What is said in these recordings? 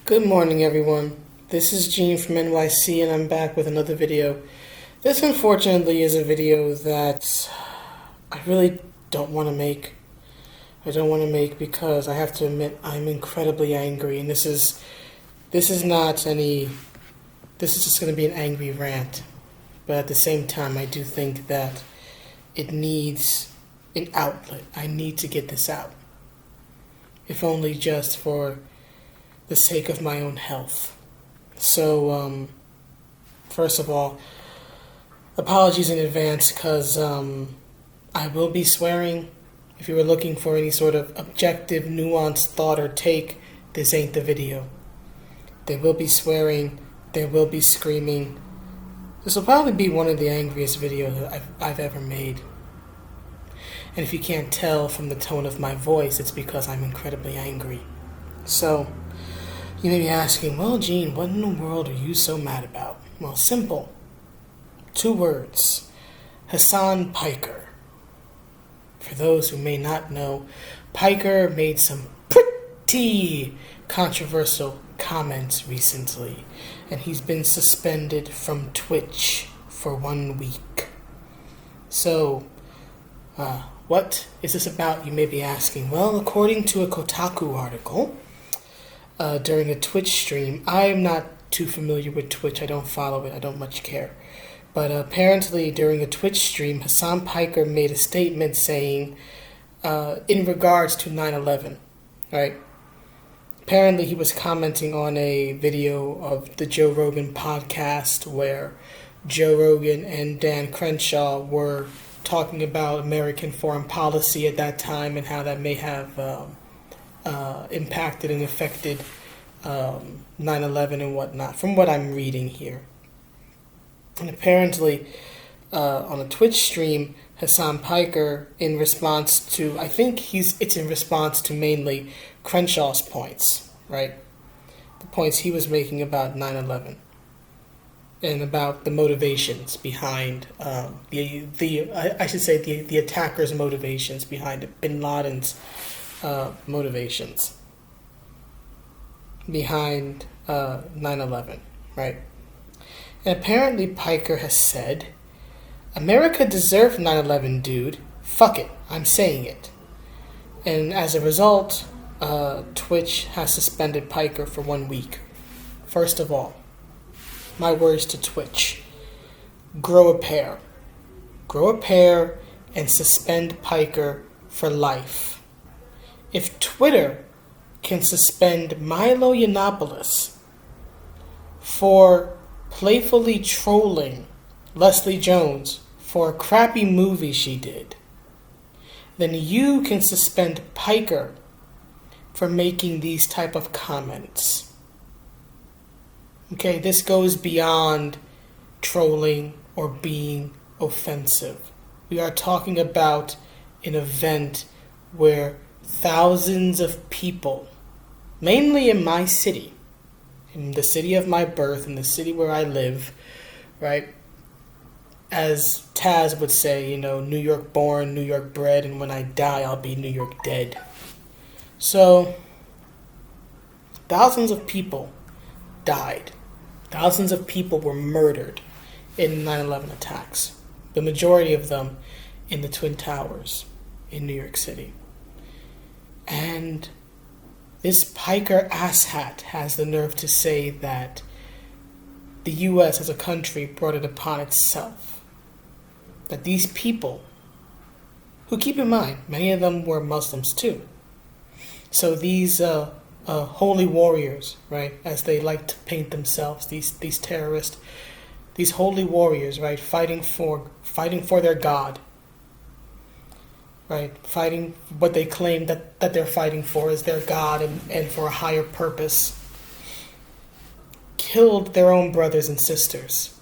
Good morning, everyone. This is Gene from NYC, and I'm back with another video. This, unfortunately, is a video that I really don't want to make. I don't want to make because I have to admit I'm incredibly angry, and this is just going to be an angry rant. But at the same time, I do think that it needs an outlet. I need to get this out, if only just for the sake of my own health. So, first of all, apologies in advance because I will be swearing. If you were looking for any sort of objective, nuanced thought or take, this ain't the video. There will be swearing, there will be screaming. This will probably be one of the angriest videos that I've ever made. And if you can't tell from the tone of my voice, it's because I'm incredibly angry. So, you may be asking, well, Gene, what in the world are you so mad about? Well, simple. 2 words. Hasan Piker. For those who may not know, Piker made some pretty controversial comments recently, and he's been suspended from Twitch for 1 week. So, what is this about, you may be asking? Well, according to a Kotaku article, during a Twitch stream, I am not too familiar with Twitch, I don't follow it, I don't much care. But apparently during a Twitch stream, Hasan Piker made a statement saying, in regards to 9/11, right? Apparently he was commenting on a video of the Joe Rogan podcast where Joe Rogan and Dan Crenshaw were talking about American foreign policy at that time and how that may have impacted and affected 9/11 and whatnot, from what I'm reading here. And apparently, on a Twitch stream, Hasan Piker, in response to, it's in response to mainly Crenshaw's points, right? The points he was making about 9/11 and about the motivations behind the attackers' motivations behind it, Bin Laden's motivations behind 9/11, right? And apparently Piker has said, America deserved 9/11, dude. Fuck it. I'm saying it. And as a result, Twitch has suspended Piker for 1 week. First of all, my words to Twitch. Grow a pair. Grow a pair and suspend Piker for life. If Twitter can suspend Milo Yiannopoulos for playfully trolling Leslie Jones for a crappy movie she did, then you can suspend Piker for making these type of comments. Okay, this goes beyond trolling or being offensive. We are talking about an event where thousands of people, mainly in my city, in the city of my birth, in the city where I live, right? As Taz would say, New York born, New York bred, and when I die, I'll be New York dead. So, thousands of people died. Thousands of people were murdered in 9/11 attacks. The majority of them in the Twin Towers in New York City. And this Piker asshat has the nerve to say that the U.S. as a country brought it upon itself. That these people, who, keep in mind, many of them were Muslims too. So these holy warriors, right, as they like to paint themselves, these terrorists, these holy warriors, right, fighting for their God, right, fighting what they claim that they're fighting for as their God and for a higher purpose, killed their own brothers and sisters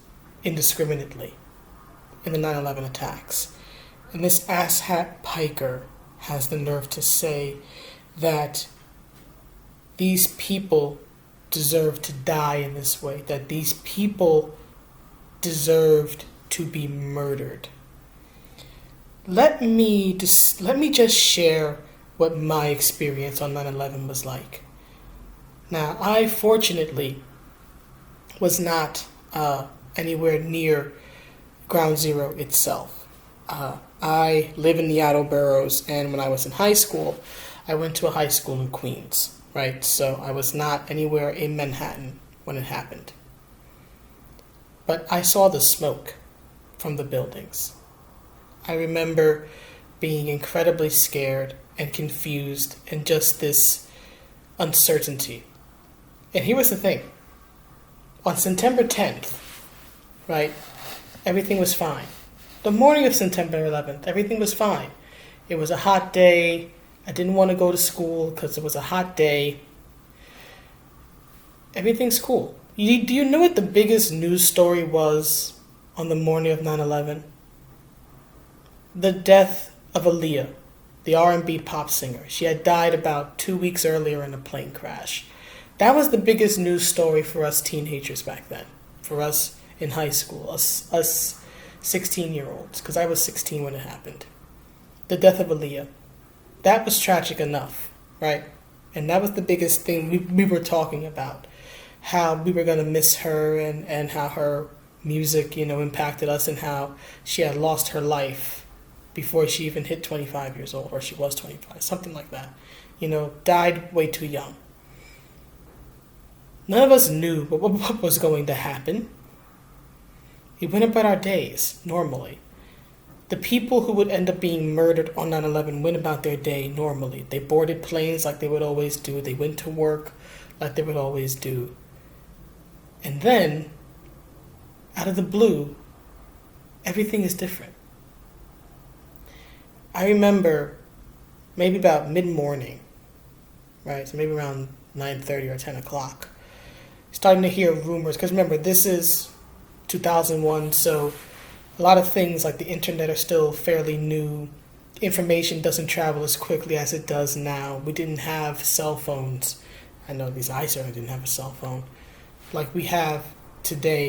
indiscriminately in the 9/11 attacks. And this asshat Piker has the nerve to say that these people deserve to die in this way, that these people deserved to be murdered. Let me just share what my experience on 9/11 was like. Now, I fortunately was not anywhere near Ground Zero itself. I live in the outer boroughs, and when I was in high school, I went to a high school in Queens, right? So I was not anywhere in Manhattan when it happened. But I saw the smoke from the buildings. I remember being incredibly scared and confused and just this uncertainty. And here was the thing. On September 10th, right, everything was fine. The morning of September 11th, everything was fine. It was a hot day. I didn't want to go to school because it was a hot day. Everything's cool. Do you know what the biggest news story was on the morning of 9/11? The death of Aaliyah, the R&B pop singer. She had died about 2 weeks earlier in a plane crash. That was the biggest news story for us teenagers back then, for us in high school, us 16-year-olds, because I was 16 when it happened. The death of Aaliyah. That was tragic enough, right? And that was the biggest thing we were talking about, how we were going to miss her and how her music, impacted us and how she had lost her life before she even hit 25 years old, or she was 25, something like that. Died way too young. None of us knew what was going to happen. We went about our days normally. The people who would end up being murdered on 9/11 went about their day normally. They boarded planes like they would always do. They went to work like they would always do. And then, out of the blue, everything is different. I remember maybe about mid-morning, right? So maybe around 9:30 or 10 o'clock, starting to hear rumors. Because remember, this is 2001, so a lot of things like the internet are still fairly new. Information doesn't travel as quickly as it does now. We didn't have cell phones. I know, at least I certainly didn't have a cell phone like we have today,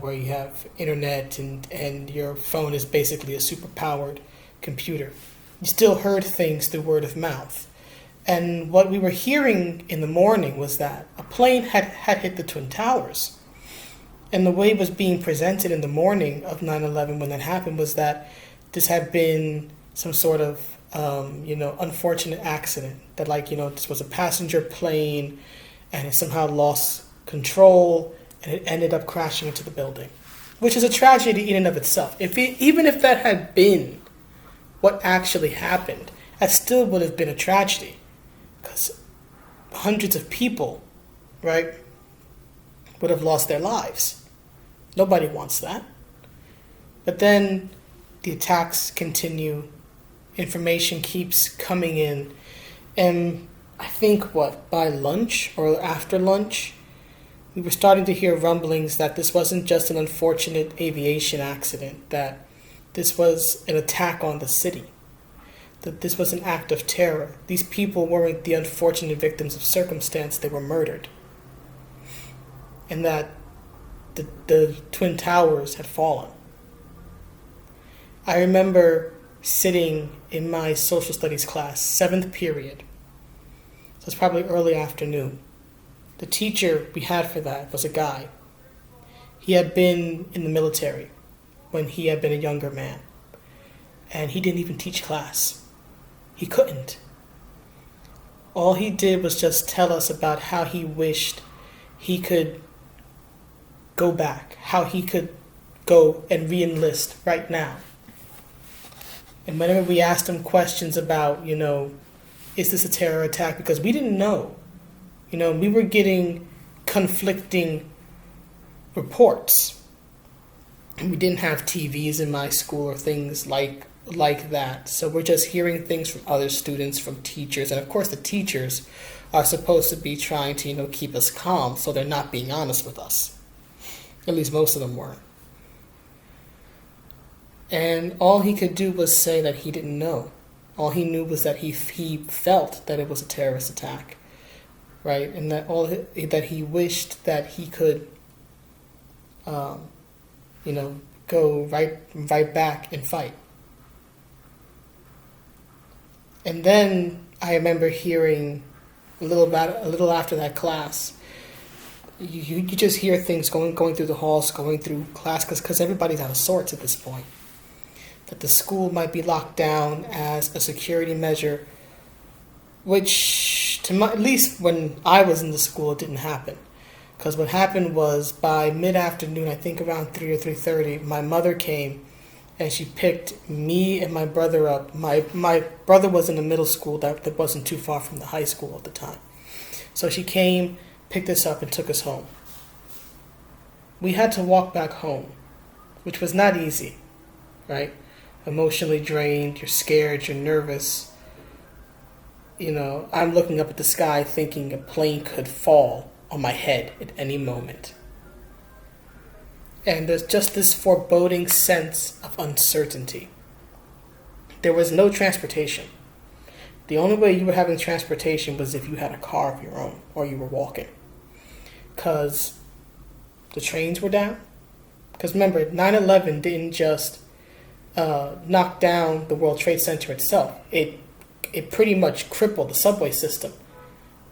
where you have internet and your phone is basically a super-powered computer. You still heard things through word of mouth. And what we were hearing in the morning was that a plane had hit the Twin Towers. And the way it was being presented in the morning of 9/11 when that happened was that this had been some sort of, unfortunate accident. That this was a passenger plane and it somehow lost control and it ended up crashing into the building. Which is a tragedy in and of itself. Even if that had been what actually happened, that still would have been a tragedy. Because hundreds of people, right, would have lost their lives. Nobody wants that. But then the attacks continue. Information keeps coming in. And I think, by lunch or after lunch, we were starting to hear rumblings that this wasn't just an unfortunate aviation accident, that this was an attack on the city, that this was an act of terror. These people weren't the unfortunate victims of circumstance, they were murdered. And that the Twin Towers had fallen. I remember sitting in my social studies class, 7th period. So it's probably early afternoon. The teacher we had for that was a guy. He had been in the military when he had been a younger man. And he didn't even teach class. He couldn't. All he did was just tell us about how he wished he could go back, how he could go and re-enlist right now. And whenever we asked him questions about, is this a terror attack? Because we didn't know. We were getting conflicting reports. And we didn't have TVs in my school or things like that. So we're just hearing things from other students, from teachers. And of course the teachers are supposed to be trying to, keep us calm, so they're not being honest with us. At least most of them were. And all he could do was say that he didn't know. All he knew was that he felt that it was a terrorist attack, right? And that that he wished that he could, go right back and fight. And then I remember hearing a little after that class, you just hear things going through the halls, going through class, because everybody's out of sorts at this point. That the school might be locked down as a security measure, which at least when I was in the school, it didn't happen. Because what happened was by mid-afternoon, I think around 3 or 3:30, my mother came and she picked me and my brother up. My brother was in a middle school that wasn't too far from the high school at the time. So she came, picked us up, and took us home. We had to walk back home, which was not easy, right? Emotionally drained, you're scared, you're nervous. I'm looking up at the sky thinking a plane could fall on my head at any moment. And there's just this foreboding sense of uncertainty. There was no transportation. The only way you were having transportation was if you had a car of your own or you were walking. Because the trains were down. Because remember, 9/11 didn't just knock down the World Trade Center itself. It pretty much crippled the subway system.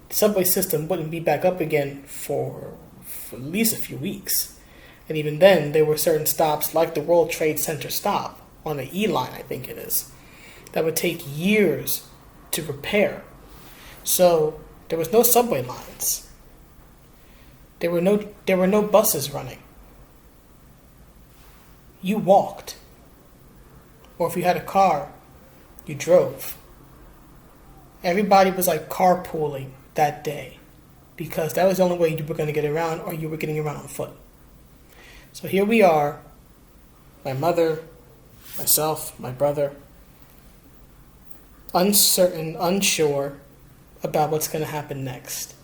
The subway system wouldn't be back up again for at least a few weeks. And even then, there were certain stops, like the World Trade Center stop on the E line, I think it is, that would take years to repair. So there was no subway lines. There were no buses running. You walked. Or if you had a car, you drove. Everybody was like carpooling that day because that was the only way you were going to get around, or you were getting around on foot. So here we are, my mother, myself, my brother, uncertain, unsure about what's going to happen next.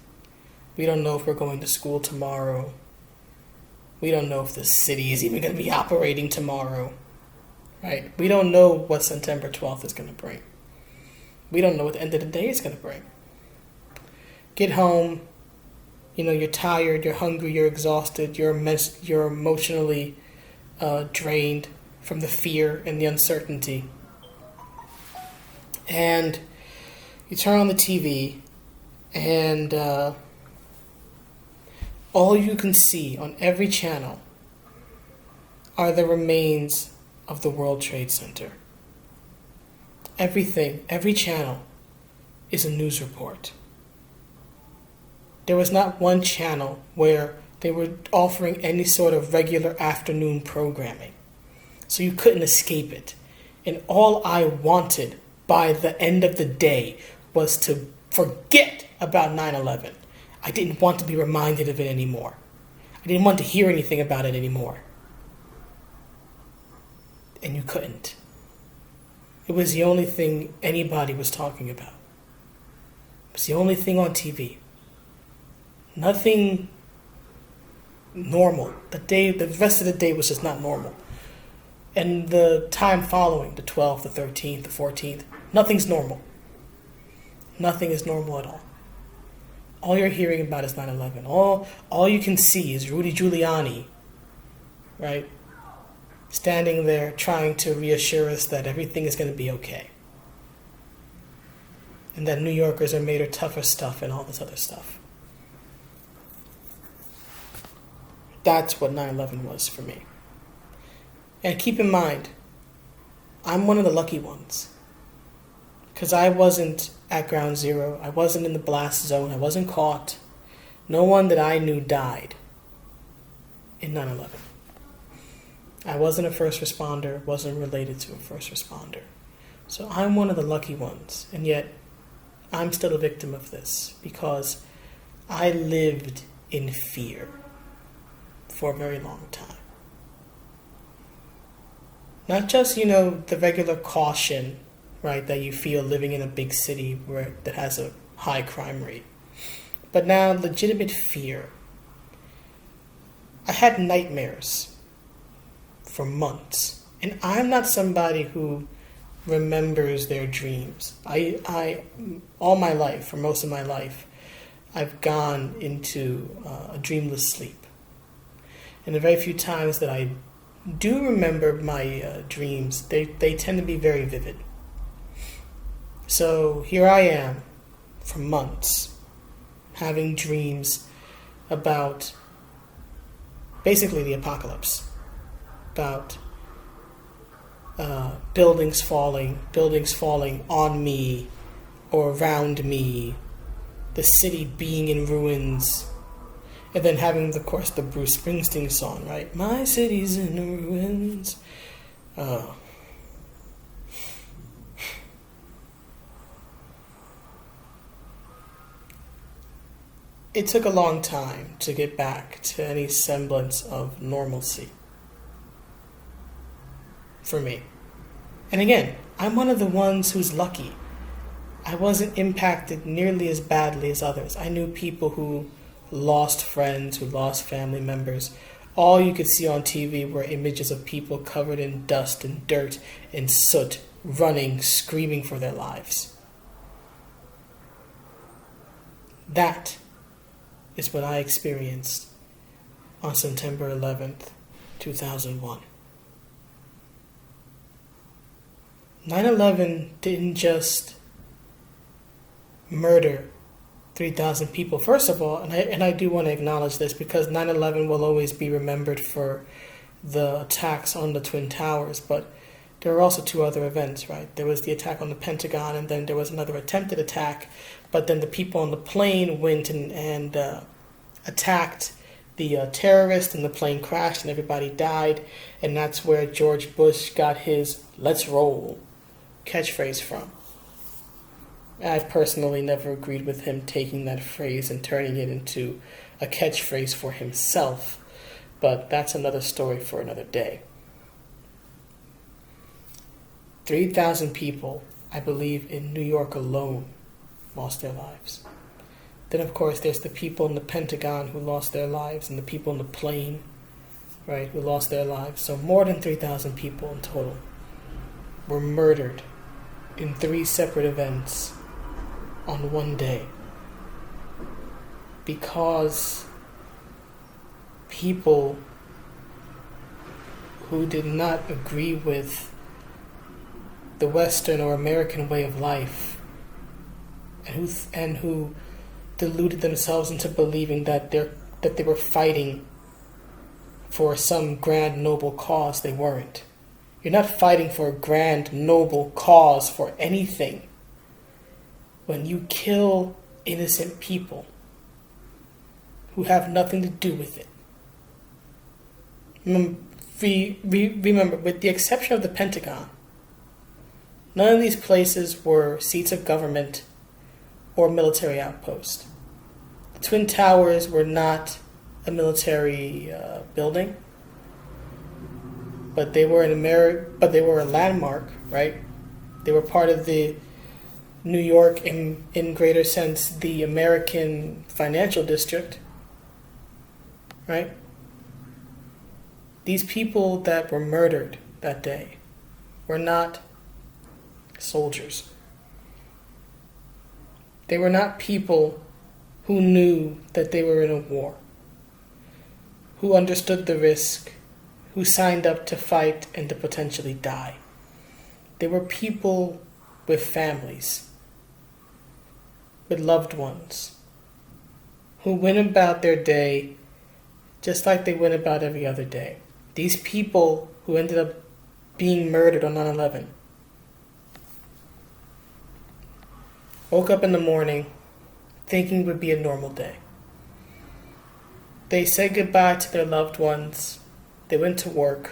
We don't know if we're going to school tomorrow. We don't know if the city is even going to be operating tomorrow, right? We don't know what September 12th is going to bring. We don't know what the end of the day is going to bring. Get home, you're tired, you're hungry, you're exhausted, you're emotionally drained from the fear and the uncertainty. And you turn on the TV, and all you can see on every channel are the remains of the World Trade Center. Everything, every channel is a news report. There was not one channel where they were offering any sort of regular afternoon programming. So you couldn't escape it. And all I wanted by the end of the day was to forget about 9/11. I didn't want to be reminded of it anymore. I didn't want to hear anything about it anymore. And you couldn't. It was the only thing anybody was talking about. It was the only thing on TV. Nothing normal. The rest of the day was just not normal. And the time following, the 12th, the 13th, the 14th, nothing's normal. Nothing is normal at all. All you're hearing about is 9/11. All you can see is Rudy Giuliani, right? Standing there trying to reassure us that everything is going to be okay. And that New Yorkers are made of tougher stuff and all this other stuff. That's what 9/11 was for me. And keep in mind, I'm one of the lucky ones. Because I wasn't at ground zero. I wasn't in the blast zone. I wasn't caught. No one that I knew died in 9/11. I wasn't a first responder, wasn't related to a first responder. So I'm one of the lucky ones. And yet, I'm still a victim of this because I lived in fear for a very long time. Not just, the regular caution, right, that you feel living in a big city that has a high crime rate, but now legitimate fear. I had nightmares for months, and I'm not somebody who remembers their dreams. I all my life, for most of my life, I've gone into a dreamless sleep. And the very few times that I do remember my dreams, they tend to be very vivid. So here I am for months, having dreams about basically the apocalypse, about buildings falling on me or around me, the city being in ruins, and then having, of course, the Bruce Springsteen song, right? My city's in ruins. It took a long time to get back to any semblance of normalcy for me. And again, I'm one of the ones who's lucky. I wasn't impacted nearly as badly as others. I knew people who lost friends, who lost family members. All you could see on TV were images of people covered in dust and dirt and soot, running, screaming for their lives. That is what I experienced on September 11th, 2001. 9/11 didn't just murder 3,000 people. First of all, and I do want to acknowledge this because 9/11 will always be remembered for the attacks on the Twin Towers, but there were also two other events, right? There was the attack on the Pentagon, and then there was another attempted attack, but then the people on the plane went and attacked the terrorist, and the plane crashed and everybody died, and that's where George Bush got his "let's roll" catchphrase from. I've personally never agreed with him taking that phrase and turning it into a catchphrase for himself, but that's another story for another day. 3,000 people, I believe, in New York alone lost their lives. Then, of course, there's the people in the Pentagon who lost their lives, and the people in the plane, right, who lost their lives. So more than 3,000 people in total were murdered in 3 separate events on one day because people who did not agree with the Western or American way of life and who deluded themselves into believing that they were fighting for some grand noble cause. They weren't. You're not fighting for a grand noble cause for anything when you kill innocent people who have nothing to do with it. Remember, with the exception of the Pentagon, none of these places were seats of government or military outpost. The Twin Towers were not a military building, but they were a landmark, right? They were part of the New York, in greater sense, the American financial district, right? These people that were murdered that day were not soldiers. They were not people who knew that they were in a war, who understood the risk, who signed up to fight and to potentially die. They were people with families, with loved ones, who went about their day just like they went about every other day. These people who ended up being murdered on 9/11 woke up in the morning thinking it would be a normal day. They said goodbye to their loved ones, they went to work,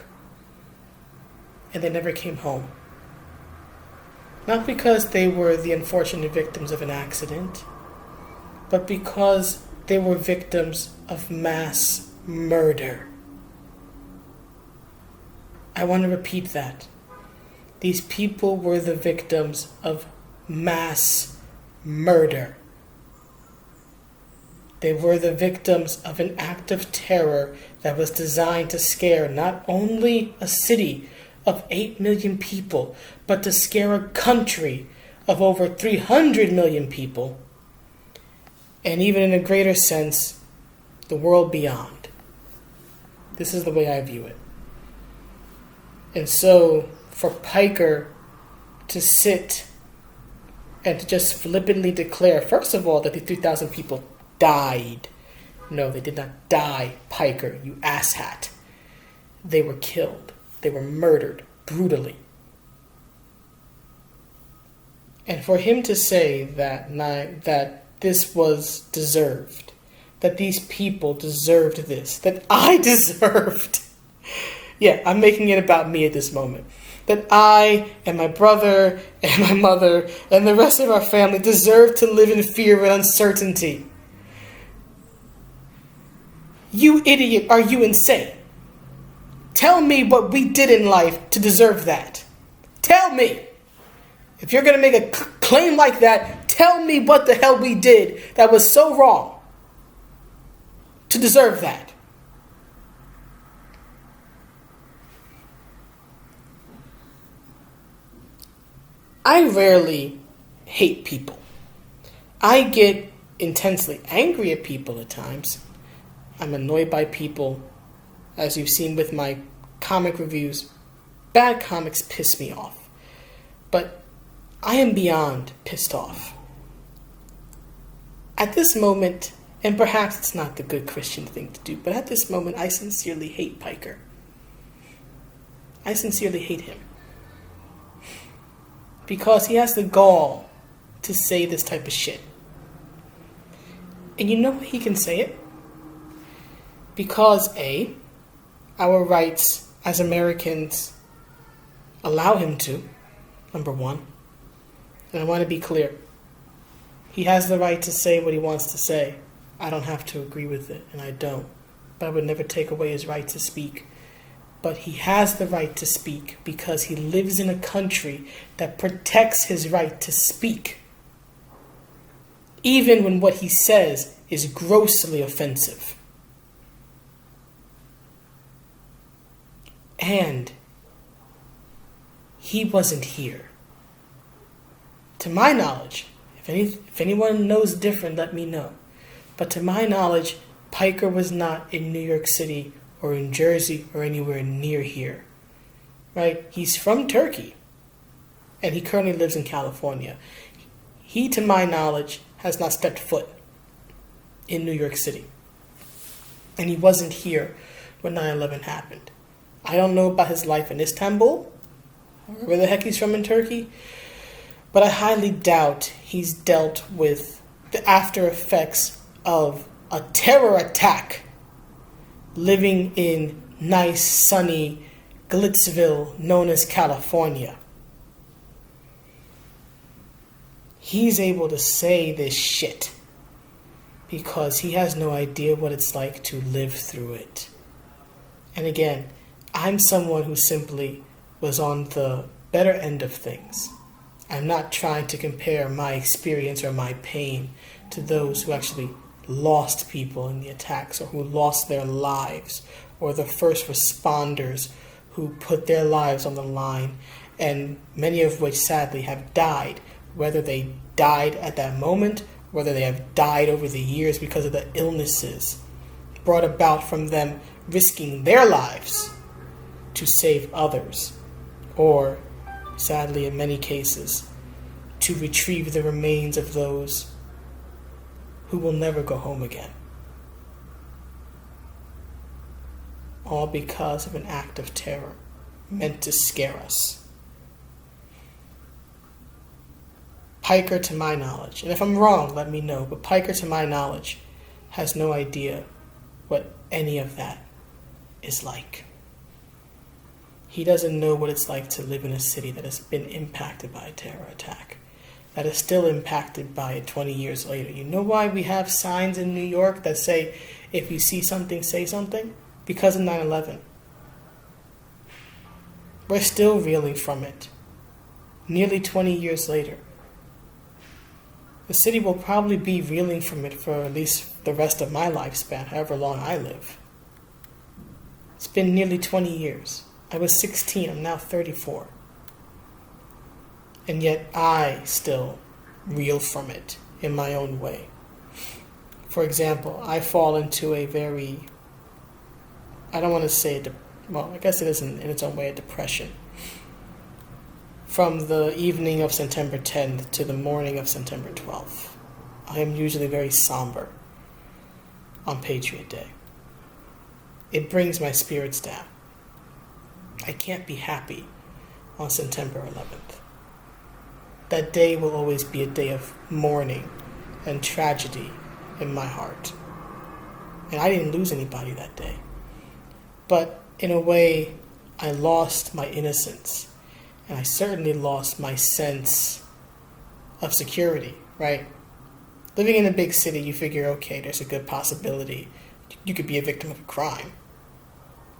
and they never came home. Not because they were the unfortunate victims of an accident, but because they were victims of mass murder. I want to repeat that. These people were the victims of mass murder. They were the victims of an act of terror that was designed to scare not only a city of 8 million people, but to scare a country of over 300 million people, and even in a greater sense, the world beyond. This is the way I view it. And so, for Piker to sit and to just flippantly declare, first of all, that the 3,000 people died. No, they did not die, Piker, you asshat. They were killed. They were murdered brutally. And for him to say that this was deserved, that these people deserved this, that I deserved. Yeah, I'm making it about me at this moment. That I and my brother and my mother and the rest of our family deserve to live in fear and uncertainty. You idiot, are you insane? Tell me what we did in life to deserve that. Tell me. If you're going to make a claim like that, tell me what the hell we did that was so wrong to deserve that. I rarely hate people. I get intensely angry at people at times. I'm annoyed by people. As you've seen with my comic reviews, bad comics piss me off. But I am beyond pissed off. At this moment, and perhaps it's not the good Christian thing to do, but at this moment, I sincerely hate Piker. I sincerely hate him. Because he has the gall to say this type of shit. And you know why he can say it? Because A, our rights as Americans allow him to, number one. And I want to be clear. He has the right to say what he wants to say. I don't have to agree with it, and I don't. But I would never take away his right to speak. But he has the right to speak because he lives in a country that protects his right to speak. Even when what he says is grossly offensive. And he wasn't here. To my knowledge, if anyone knows different, let me know. But to my knowledge, Piker was not in New York City or in Jersey or anywhere near here. Right? He's from Turkey. And he currently lives in California. He, to my knowledge, has not stepped foot in New York City. And he wasn't here when 9/11 happened. I don't know about his life in Istanbul, or where the heck he's from in Turkey, but I highly doubt he's dealt with the after effects of a terror attack living in nice, sunny Glitzville, known as California. He's able to say this shit because he has no idea what it's like to live through it. And again, I'm someone who simply was on the better end of things. I'm not trying to compare my experience or my pain to those who actually lost people in the attacks or who lost their lives, or the first responders who put their lives on the line, and many of which sadly have died, whether they died at that moment, whether they have died over the years because of the illnesses brought about from them risking their lives to save others, or, sadly in many cases, to retrieve the remains of those who will never go home again. All because of an act of terror meant to scare us. Piker, to my knowledge, and if I'm wrong, let me know, but Piker, to my knowledge, has no idea what any of that is like. He doesn't know what it's like to live in a city that has been impacted by a terror attack, that is still impacted by it 20 years later. You know why we have signs in New York that say, if you see something, say something? Because of 9/11. We're still reeling from it, nearly 20 years later. The city will probably be reeling from it for at least the rest of my lifespan, however long I live. It's been nearly 20 years. I was 16, I'm now 34. And yet I still reel from it in my own way. For example, I fall into a very, I don't want to say, well, I guess it is in its own way a depression. From the evening of September 10th to the morning of September 12th. I am usually very somber. on Patriot Day. It brings my spirits down. I can't be happy on September 11th. That day will always be a day of mourning and tragedy in my heart. And I didn't lose anybody that day. But in a way, I lost my innocence. And I certainly lost my sense of security, right? Living in a big city, you figure, okay, there's a good possibility you could be a victim of a crime.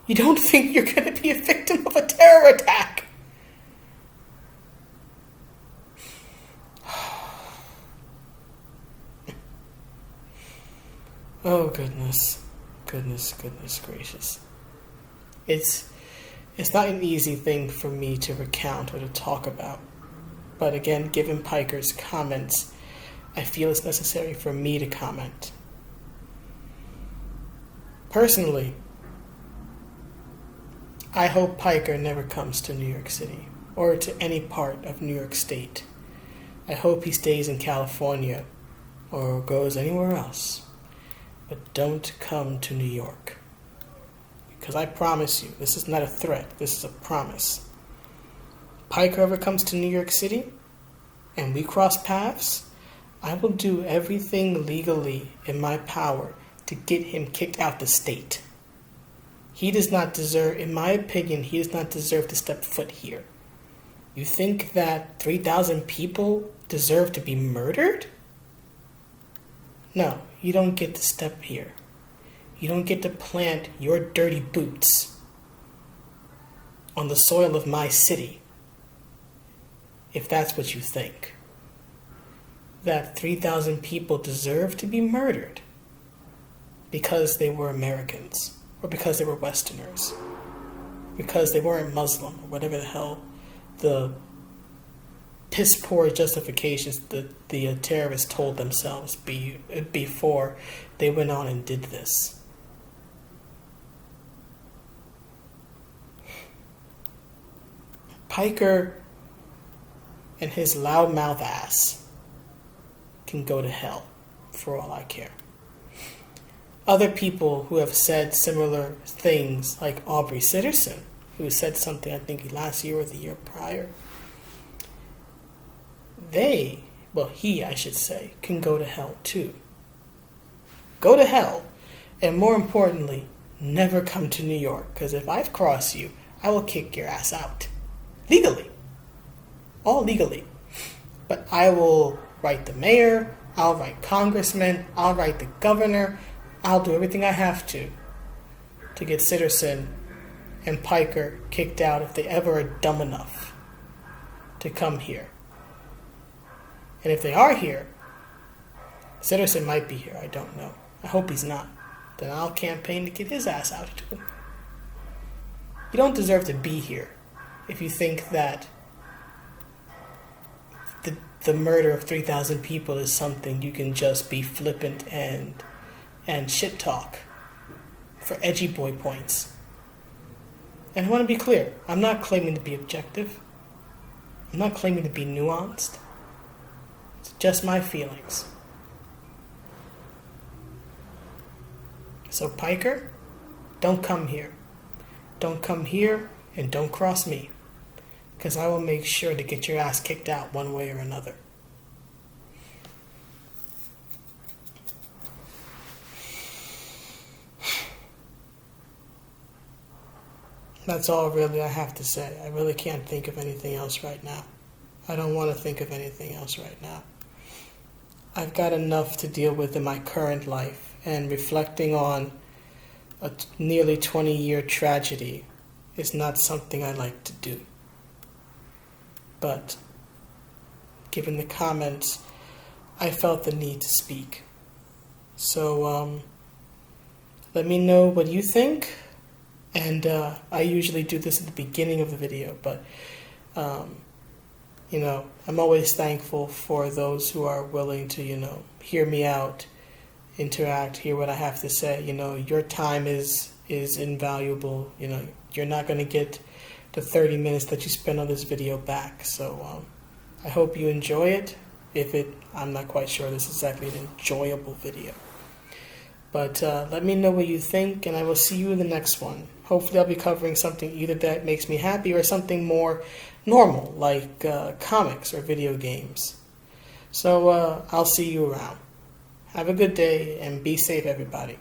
You don't think you're going to be a victim of a terror attack. Oh, goodness. Goodness gracious. It's not an easy thing for me to recount or to talk about. But again, given Piker's comments, I feel it's necessary for me to comment. Personally, I hope Piker never comes to New York City or to any part of New York State. I hope he stays in California or goes anywhere else. But don't come to New York. Because I promise you, this is not a threat, this is a promise. Piker ever comes to New York City and we cross paths, I will do everything legally in my power to get him kicked out the state. He does not deserve, in my opinion, he does not deserve to step foot here. You think that 3,000 people deserve to be murdered? No, you don't get to step here. You don't get to plant your dirty boots on the soil of my city, if that's what you think. That 3,000 people deserve to be murdered because they were Americans, or because they were Westerners, because they weren't Muslim, or whatever the hell the piss-poor justifications that the terrorists told themselves before they went on and did this. Piker and his loudmouth ass can go to hell for all I care. Other people who have said similar things, like Aubrey Sitterson, who said something I think last year or the year prior, he, I should say, can go to hell too. Go to hell, and more importantly, never come to New York, because if I cross you, I will kick your ass out. Legally. All legally. But I will write the mayor, I'll write congressmen, I'll write the governor, I'll do everything I have to get Sitterson and Piker kicked out if they ever are dumb enough to come here. And if they are here, Sitterson might be here, I don't know. I hope he's not. Then I'll campaign to get his ass out too. You don't deserve to be here if you think that the murder of 3,000 people is something you can just be flippant and shit talk for edgy boy points. And I want to be clear, I'm not claiming to be objective. I'm not claiming to be nuanced. It's just my feelings. So Piker, don't come here. Don't come here and don't cross me. Because I will make sure to get your ass kicked out one way or another. That's all really I have to say. I really can't think of anything else right now. I don't want to think of anything else right now. I've got enough to deal with in my current life, and reflecting on a nearly 20-year tragedy is not something I like to do. But given the comments, I felt the need to speak. So let me know what you think. And I usually do this at the beginning of the video, but I'm always thankful for those who are willing to, hear me out, interact, hear what I have to say. Your time is invaluable. You're not going to get the 30 minutes that you spend on this video back. So I hope you enjoy it. I'm not quite sure this is exactly an enjoyable video. But let me know what you think, and I will see you in the next one. Hopefully I'll be covering something either that makes me happy or something more normal, like comics or video games. So I'll see you around. Have a good day, and be safe, everybody.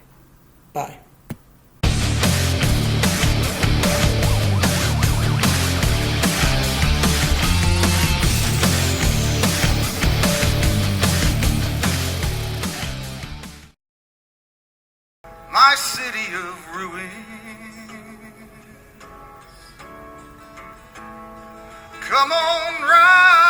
Bye. My city of ruins, come on, ride.